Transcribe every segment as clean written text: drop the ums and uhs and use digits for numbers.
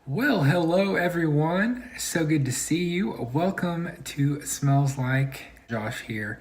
Well, hello everyone. So good to see you. Welcome to Smells Like. Josh here.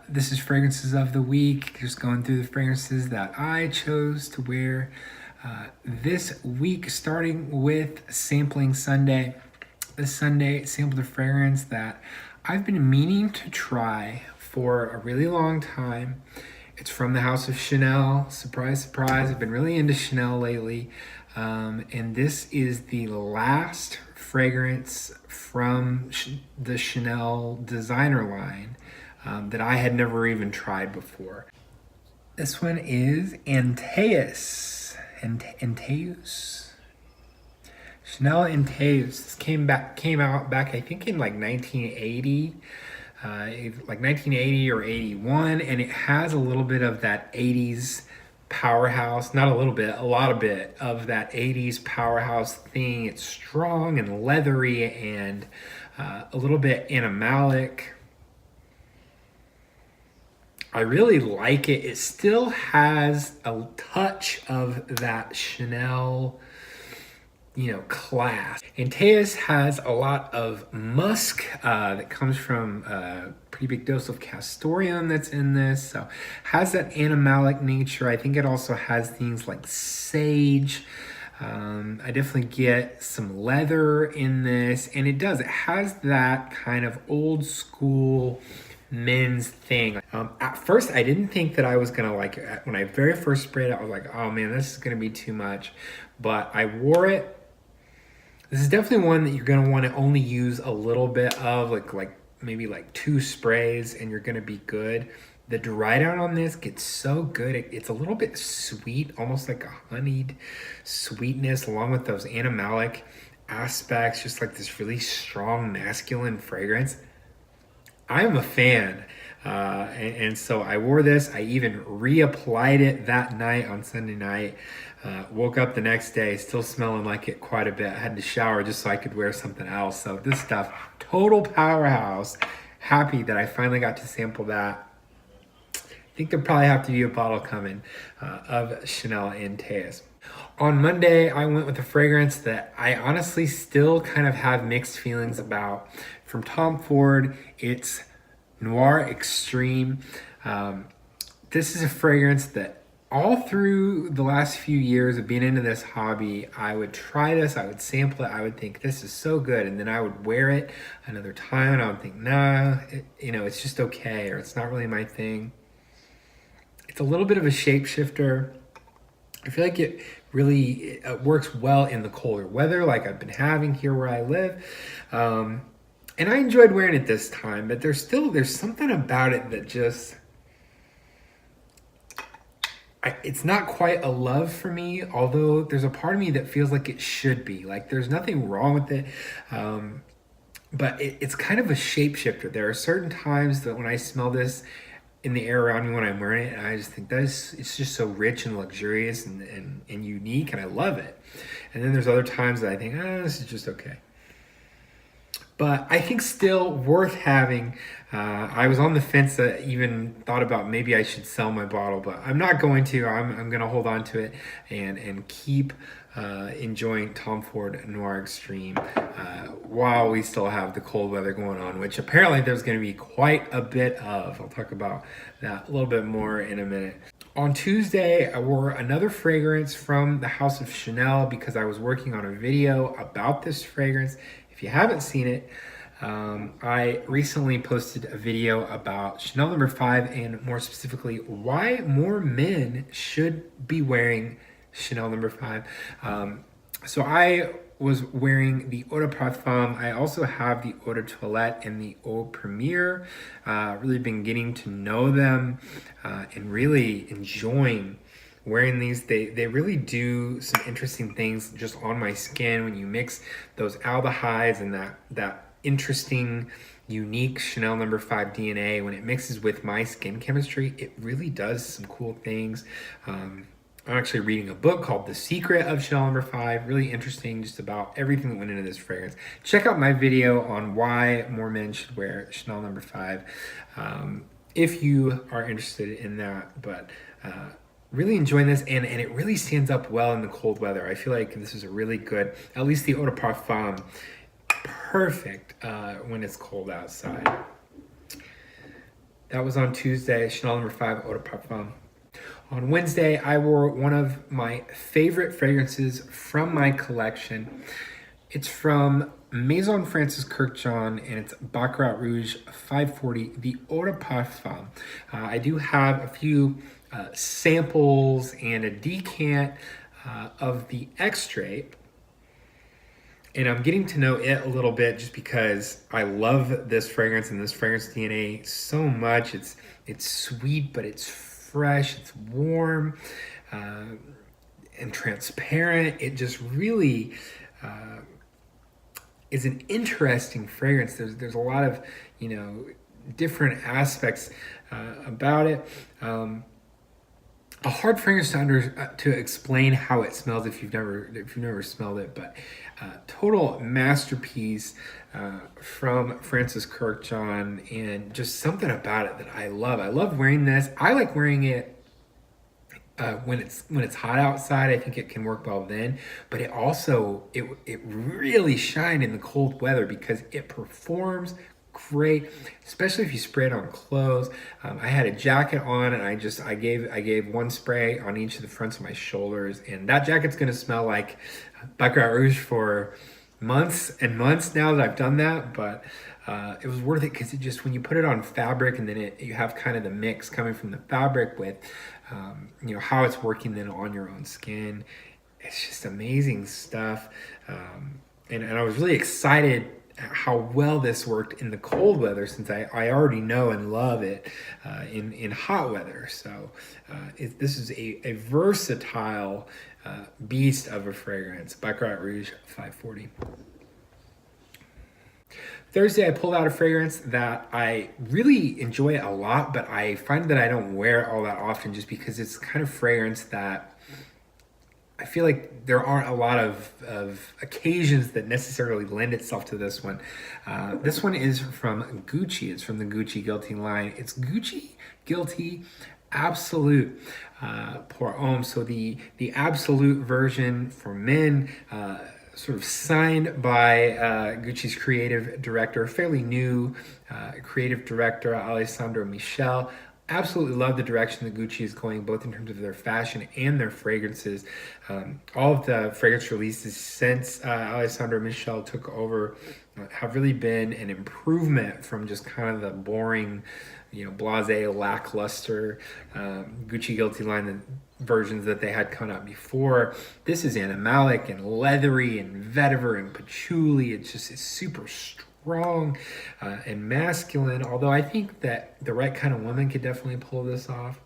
This is Fragrances of the Week. Just going through the fragrances that I chose to wear this week, starting with Sampling Sunday. This Sunday, sampled a fragrance that I've been meaning to try for a really long time. It's from the house of Chanel. Surprise, surprise. I've been really into Chanel lately. And this is the last fragrance from the Chanel designer line that I had never even tried before. This one is Antaeus. Antaeus? Chanel Antaeus. This came out back I think in like 1980. Like 1980 or 81, and it has a little bit of that 80s powerhouse, not a little bit, a lot of bit of that 80s powerhouse thing. It's strong and leathery and a little bit animalic. I really like it. It still has a touch of that Chanel class. Antaeus has a lot of musk that comes from a pretty big dose of castoreum that's in this. So has that animalic nature. I think it also has things like sage. I definitely get some leather in this, and it has that kind of old school men's thing. At first, I didn't think that I was gonna like it. When I very first sprayed it, I was like, oh man, this is gonna be too much. But I wore it. This is definitely one that you're gonna want to only use a little bit of, like maybe like 2 sprays, and you're gonna be good. The dry down on this gets so good. It's a little bit sweet, almost like a honeyed sweetness, along with those animalic aspects, just like this really strong masculine fragrance. I am a fan. And so I wore this. I even reapplied it that night on Sunday night. Woke up the next day still smelling like it quite a bit. I had to shower just so I could wear something else. So this stuff, total powerhouse. Happy that I finally got to sample that. I think there'll probably have to be a bottle coming of Chanel Antaeus. On Monday, I went with a fragrance that I honestly still kind of have mixed feelings about. From Tom Ford, it's Noir Extreme. This is a fragrance that all through the last few years of being into this hobby, I would try this, I would sample it, I would think this is so good, and then I would wear it another time and I would think, nah, it's just okay, or it's not really my thing. It's a little bit of a shapeshifter. I feel like it really works well in the colder weather like I've been having here where I live. And I enjoyed wearing it this time, but there's something about it that just, it's not quite a love for me, although there's a part of me that feels like it should be. Like there's nothing wrong with it, but it's kind of a shapeshifter. There are certain times that when I smell this in the air around me when I'm wearing it, and I just think it's just so rich and luxurious and unique, and I love it. And then there's other times that I think, this is just okay. But I think still worth having. I was on the fence. I even thought about maybe I should sell my bottle, but I'm not going to. I'm going to hold on to it and keep enjoying Tom Ford Noir Extreme while we still have the cold weather going on, which apparently there's going to be quite a bit of. I'll talk about that a little bit more in a minute. On Tuesday, I wore another fragrance from the House of Chanel because I was working on a video about this fragrance. If you haven't seen it, I recently posted a video about Chanel No. 5, and more specifically, why more men should be wearing Chanel No. 5. So I was wearing the Eau de Parfum. I also have the Eau de Toilette and the Eau Premiere. Really been getting to know them and really enjoying wearing these. They really do some interesting things just on my skin when you mix those aldehydes and that interesting unique Chanel No. 5 DNA. When it mixes with my skin chemistry, it really does some cool things. I'm actually reading a book called The Secret of Chanel No. 5. Really interesting, just about everything that went into this fragrance. Check out my video on why more men should wear Chanel No. 5 if you are interested in that. But Really enjoying this, and it really stands up well in the cold weather. I feel like this is a really good, at least the eau de parfum, perfect when it's cold outside. That was on Tuesday, Chanel number 5 eau de parfum. On Wednesday, I wore one of my favorite fragrances from my collection. It's from Maison Francis Kurkdjian, and it's Baccarat Rouge 540, the eau de parfum. I do have a few samples and a decant of the extrait, and I'm getting to know it a little bit just because I love this fragrance and this fragrance DNA so much. It's sweet, but it's fresh, it's warm, and transparent. It just really is an interesting fragrance. There's a lot of, different aspects about it. A hard fragrance to explain how it smells if you've never smelled it, but total masterpiece from Francis Kurkdjian, and just something about it that I love. I love wearing this. I like wearing it when it's hot outside. I think it can work well then, but it really shined in the cold weather because it performs great, especially if you spray it on clothes. I had a jacket on, and I gave one spray on each of the fronts of my shoulders, and that jacket's gonna smell like Baccarat Rouge for months and months now that I've done that. But it was worth it because it just, when you put it on fabric, and then you have kind of the mix coming from the fabric with how it's working then on your own skin. It's just amazing stuff. And I was really excited how well this worked in the cold weather, since I already know and love it in hot weather. So this is a versatile beast of a fragrance, Baccarat Rouge 540. Thursday, I pulled out a fragrance that I really enjoy a lot, but I find that I don't wear it all that often just because it's the kind of fragrance that I feel like there aren't a lot of occasions that necessarily lend itself to this one. This one is from Gucci. It's from the Gucci Guilty line. It's Gucci Guilty Absolute pour homme. So the absolute version for men, sort of signed by Gucci's creative director, fairly new creative director, Alessandro Michel. Absolutely love the direction that Gucci is going, both in terms of their fashion and their fragrances. All of the fragrance releases since Alessandro Michel took over have really been an improvement from just kind of the boring, blasé, lackluster Gucci Guilty line versions that they had come out before. This is animalic and leathery and vetiver and patchouli. It's super strong and masculine, although I think that the right kind of woman could definitely pull this off.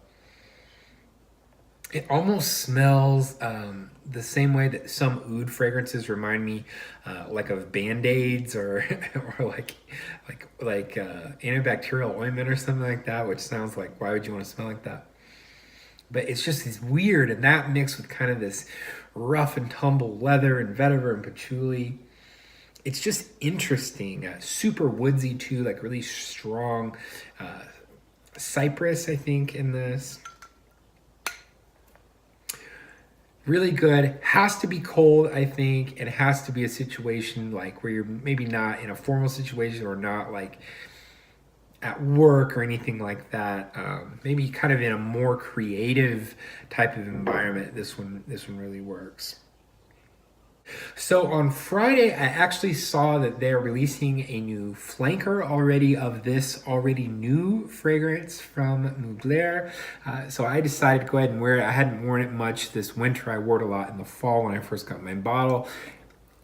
It almost smells the same way that some oud fragrances remind me like of Band-Aids or like antibacterial ointment or something like that, which sounds like, why would you want to smell like that? But it's weird, and that mixed with kind of this rough and tumble leather and vetiver and patchouli. It's just interesting, super woodsy too, like really strong cypress, I think, in this. Really good. Has to be cold, I think. It has to be a situation like where you're maybe not in a formal situation or not like at work or anything like that. Maybe kind of in a more creative type of environment. This one really works. So on Friday, I actually saw that they're releasing a new flanker already of this already new fragrance from Mugler. So I decided to go ahead and wear it. I hadn't worn it much this winter. I wore it a lot in the fall when I first got my bottle.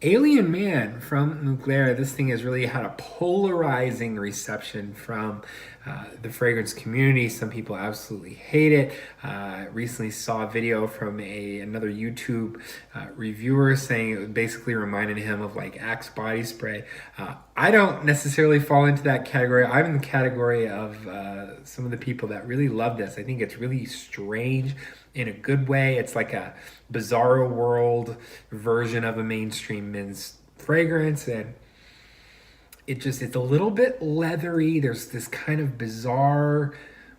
Alien Man from Mugler. This thing has really had a polarizing reception from the fragrance community. Some people absolutely hate it. Recently saw a video from another YouTube reviewer saying it basically reminded him of like Axe body spray. I don't necessarily fall into that category. I'm in the category of some of the people that really love this. I think it's really strange in a good way. It's like a bizarro world version of a mainstream men's fragrance, and it's a little bit leathery. There's this kind of bizarre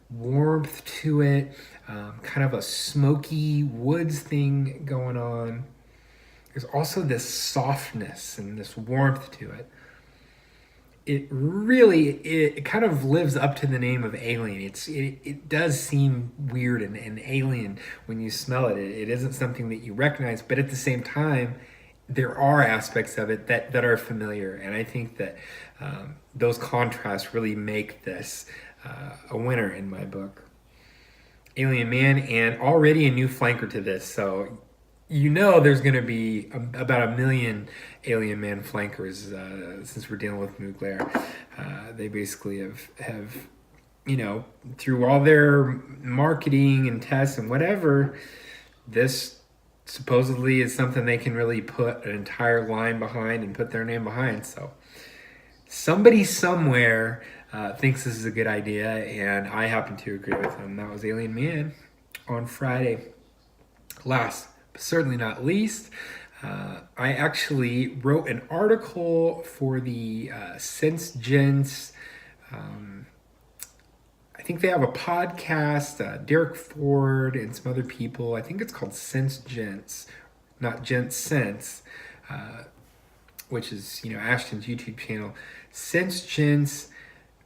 warmth to it, kind of a smoky woods thing going on. There's also this softness and this warmth to it. It kind of lives up to the name of alien. It does seem weird and alien when you smell it. It isn't something that you recognize, but at the same time, there are aspects of it that are familiar, and I think that those contrasts really make this a winner in my book. Alien Man, and already a new flanker to this, so you know there's going to be about 1 million Alien Man flankers since we're dealing with Mugler. They basically have, you know, through all their marketing and tests and whatever, this supposedly is something they can really put an entire line behind and put their name behind. So somebody somewhere thinks this is a good idea, and I happen to agree with them. That was Alien Man on Friday. Last but certainly not least, I actually wrote an article for the Gents. I think they have a podcast, Derek Ford and some other people. I think it's called Gents, not Gents Sense, which is, you know, Ashton's YouTube channel. Gents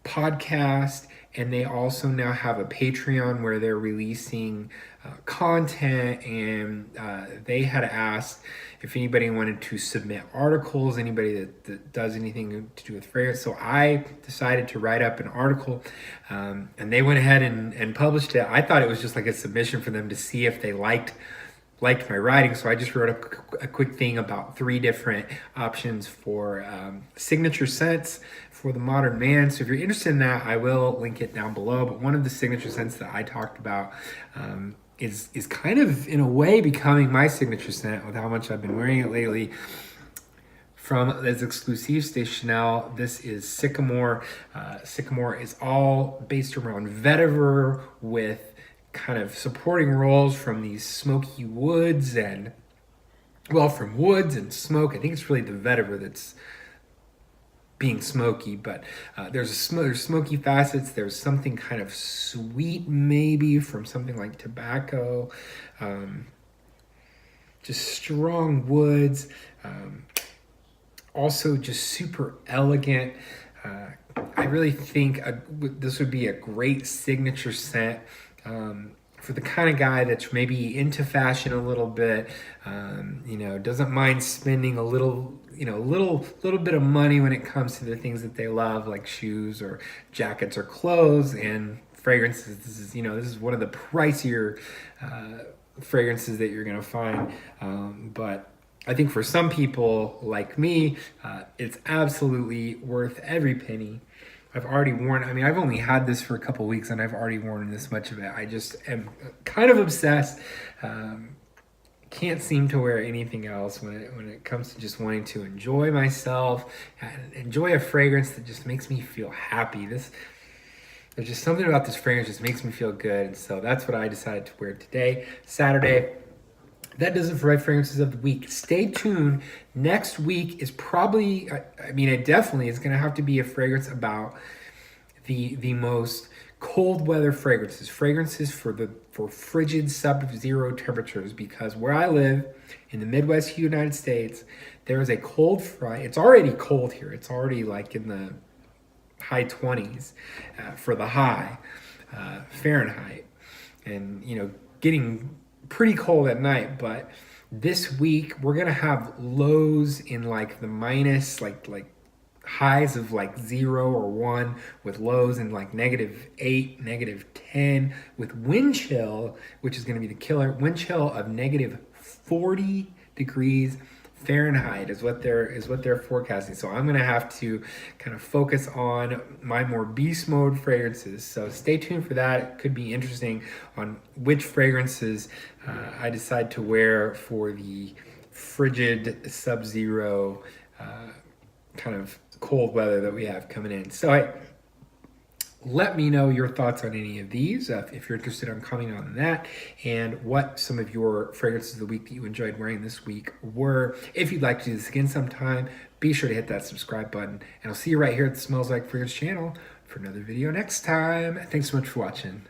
podcast, and they also now have a Patreon where they're releasing content, and they had asked if anybody wanted to submit articles, anybody that does anything to do with fragrance. So I decided to write up an article, and they went ahead and published it. I thought it was just like a submission for them to see if they liked my writing, so I just wrote a quick thing about 3 different options for signature scents for the modern man. So if you're interested in that, I will link it down below. But one of the signature scents that I talked about is kind of, in a way, becoming my signature scent with how much I've been wearing it lately. From Les Exclusifs de Chanel, this is Sycamore. Sycamore is all based around vetiver with kind of supporting roles from these smoky woods and, well, from woods and smoke. I think it's really the vetiver that's being smoky, but there's smoky facets. There's something kind of sweet maybe from something like tobacco, just strong woods, also just super elegant. I really think this would be a great signature scent for the kind of guy that's maybe into fashion a little bit, you know, doesn't mind spending a little bit of money when it comes to the things that they love, like shoes or jackets or clothes and fragrances. This is one of the pricier fragrances that you're going to find, but I think for some people like me, it's absolutely worth every penny. I've already worn, I've only had this for a couple weeks and I've already worn this much of it. I just am kind of obsessed. Can't seem to wear anything else when it comes to just wanting to enjoy myself and enjoy a fragrance that just makes me feel happy. There's just something about this fragrance that just makes me feel good. And so that's what I decided to wear today, Saturday. That does it for my fragrances of the week. Stay tuned. Next week is probably, it definitely is going to have to be a fragrance about the most cold weather fragrances for frigid sub-zero temperatures, because where I live in the Midwest United States, there is a cold front. It's already cold here. It's already like in the high 20s for the high Fahrenheit, and getting pretty cold at night. But this week we're gonna have lows in like the minus, like highs of like 0 or 1, with lows in like -8, -10, with wind chill, which is gonna be the killer. Wind chill of -40 degrees Fahrenheit is what they're forecasting. So I'm gonna have to kind of focus on my more beast mode fragrances. So stay tuned for that. It could be interesting on which fragrances I decide to wear for the frigid sub-zero kind of cold weather that we have coming in. So let me know your thoughts on any of these, if you're interested in commenting on that, and what some of your fragrances of the week that you enjoyed wearing this week were. If you'd like to do this again sometime, be sure to hit that subscribe button, and I'll see you right here at the Smells Like Fragrance channel for another video next time. Thanks so much for watching.